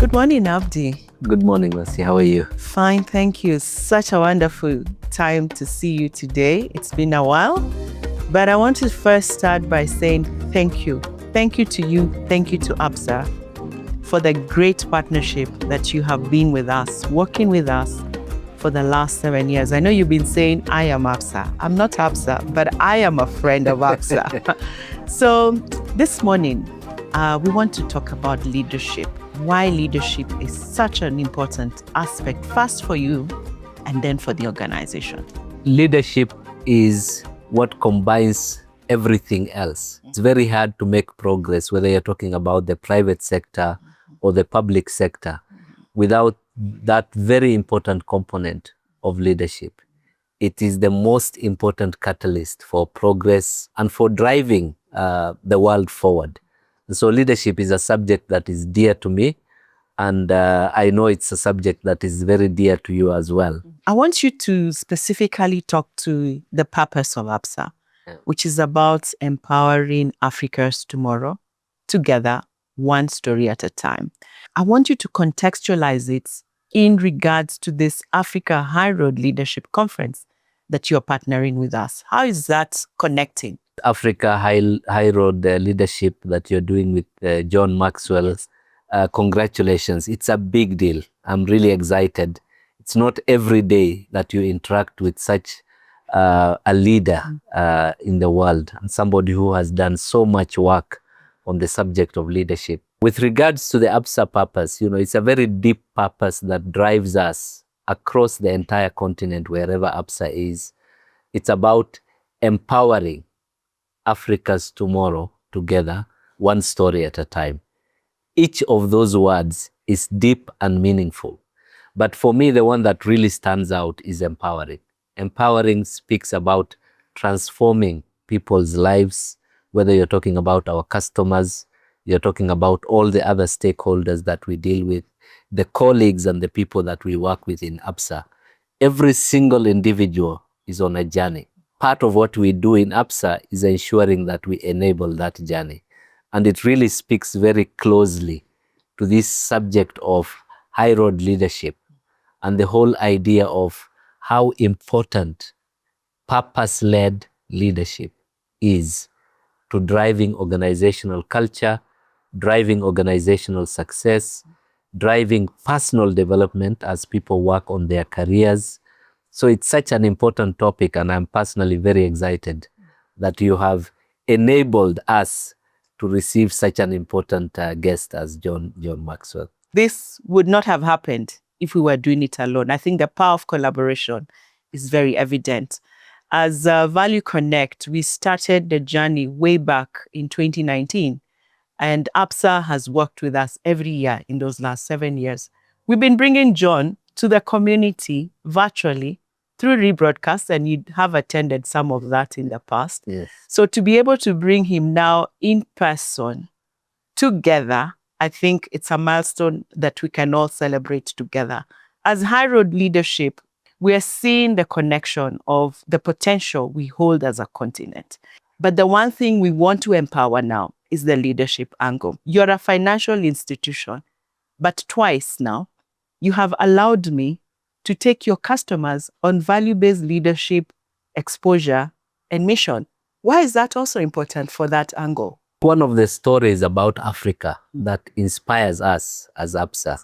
Good morning, Abdi. Good morning, Mercy. How are you? Fine, thank you. Such a wonderful time to see you today. It's been a while, but I want to first start by saying thank you. Thank you to you. Thank you to ABSA for the great partnership that you have been with us, working with us for the last 7 years. I know you've been saying, I am ABSA. I'm not ABSA, but I am a friend of ABSA. So this morning, we want to talk about leadership. Why leadership is such an important aspect, first for you and then for the organization. Leadership is what combines everything else. It's very hard to make progress, whether you're talking about the private sector or the public sector, without that very important component of leadership. It is the most important catalyst for progress and for driving the world forward. So leadership is a subject that is dear to me, and I know it's a subject that is very dear to you as well. I want you to specifically talk to the purpose of ABSA, which is about empowering Africa's tomorrow together, one story at a time. I want you to contextualize it in regards to this Africa Highroad Leadership Conference that you're partnering with us. How is that connecting? Africa Highroad Leadership that you're doing with John Maxwell. Yes. Congratulations. It's a big deal. I'm really excited. It's not every day that you interact with such a leader in the world, and somebody who has done so much work on the subject of leadership. With regards to the ABSA purpose, it's a very deep purpose that drives us across the entire continent, wherever ABSA is. It's about empowering Africa's tomorrow together, one story at a time. Each of those words is deep and meaningful. But for me, the one that really stands out is empowering. Empowering speaks about transforming people's lives, whether you're talking about our customers, you're talking about all the other stakeholders that we deal with, the colleagues and the people that we work with in ABSA. Every single individual is on a journey. Part of what we do in ABSA is ensuring that we enable that journey. And it really speaks very closely to this subject of high road leadership and the whole idea of how important purpose-led leadership is to driving organizational culture, driving organizational success, driving personal development as people work on their careers. So it's such an important topic, and I'm personally very excited that you have enabled us to receive such an important guest as John Maxwell. This would not have happened if we were doing it alone. I think the power of collaboration is very evident. As Value Connect, we started the journey way back in 2019, and ABSA has worked with us every year in those last 7 years. We've been bringing John to the community virtually through rebroadcast, and you have attended some of that in the past. Yes. So to be able to bring him now in person together, I think it's a milestone that we can all celebrate together. As High Road Leadership, we are seeing the connection of the potential we hold as a continent. But the one thing we want to empower now is the leadership angle. You're a financial institution, but twice now, you have allowed me to take your customers on value-based leadership exposure and mission. Why is that also important for that angle? One of the stories about Africa that inspires us as ABSA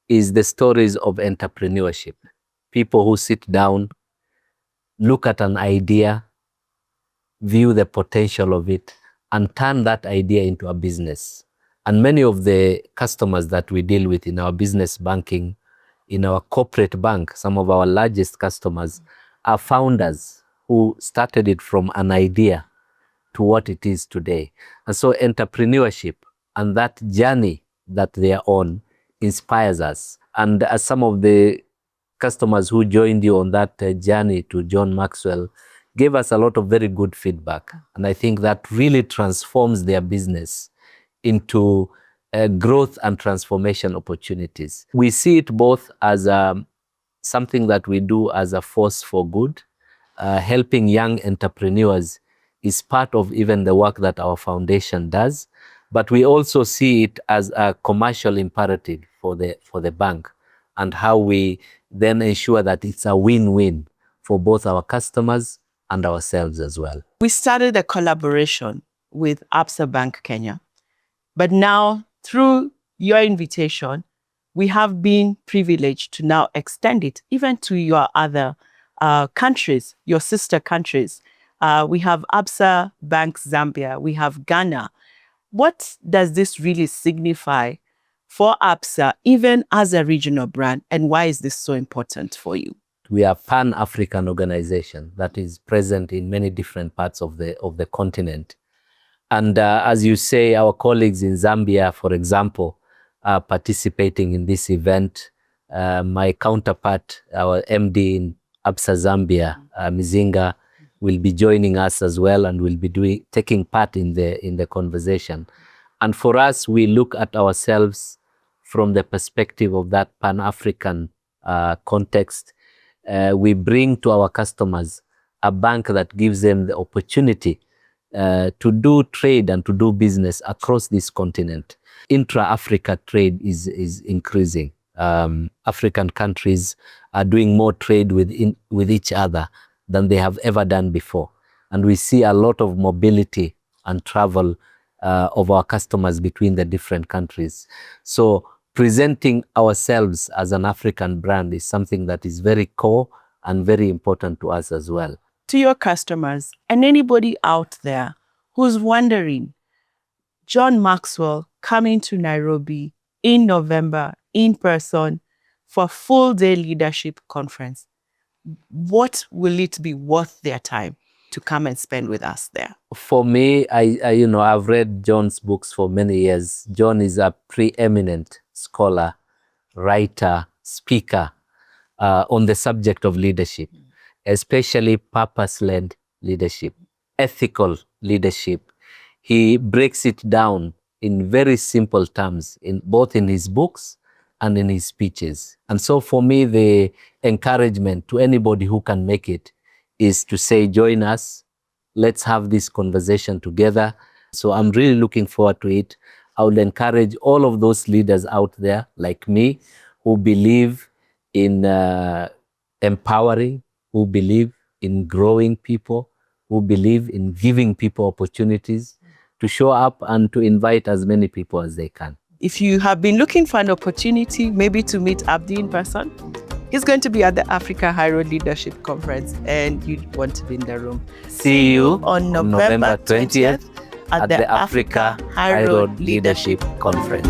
is the stories of entrepreneurship. People who sit down, look at an idea, view the potential of it, and turn that idea into a business. And many of the customers that we deal with in our business banking, in our corporate bank, some of our largest customers are founders who started it from an idea to what it is today. And so entrepreneurship and that journey that they are on inspires us. And as some of the customers who joined you on that journey to John Maxwell gave us a lot of very good feedback. And I think that really transforms their business into growth and transformation opportunities. We see it both as something that we do as a force for good. Helping young entrepreneurs is part of even the work that our foundation does. But we also see it as a commercial imperative for the bank, and how we then ensure that it's a win-win for both our customers and ourselves as well. We started a collaboration with Absa Bank Kenya, but now through your invitation, we have been privileged to now extend it even to your other countries, your sister countries. We have Absa Bank Zambia, we have Ghana. What does this really signify for Absa, even as a regional brand, and why is this so important for you? We are a Pan-African organization that is present in many different parts of the continent. And as you say, our colleagues in Zambia, for example, are participating in this event. My counterpart, our MD in Absa Zambia, Mizinga, will be joining us as well, and will be taking part in the conversation. And for us, we look at ourselves from the perspective of that Pan-African context. We bring to our customers a bank that gives them the opportunity to do trade and to do business across this continent. Intra-Africa trade is increasing. African countries are doing more trade with each other than they have ever done before. And we see a lot of mobility and travel of our customers between the different countries. So presenting ourselves as an African brand is something that is very core and very important to us as well. To your customers and anybody out there who's wondering, John Maxwell coming to Nairobi in November in person for a full-day leadership conference, what will it be worth their time to come and spend with us there? For me, I've read John's books for many years. John is a preeminent scholar, writer, speaker on the subject of leadership, especially purpose-led leadership, ethical leadership. He breaks it down in very simple terms, both in his books and in his speeches. And so for me, the encouragement to anybody who can make it is to say, join us, let's have this conversation together. So I'm really looking forward to it. I would encourage all of those leaders out there like me who believe in empowering, who believe in growing people, who believe in giving people opportunities to show up and to invite as many people as they can. If you have been looking for an opportunity, maybe to meet Abdi in person, he's going to be at the Africa Highroad Leadership Conference, and you want to be in the room. See you on November 20th at the Africa Highroad Leadership Conference.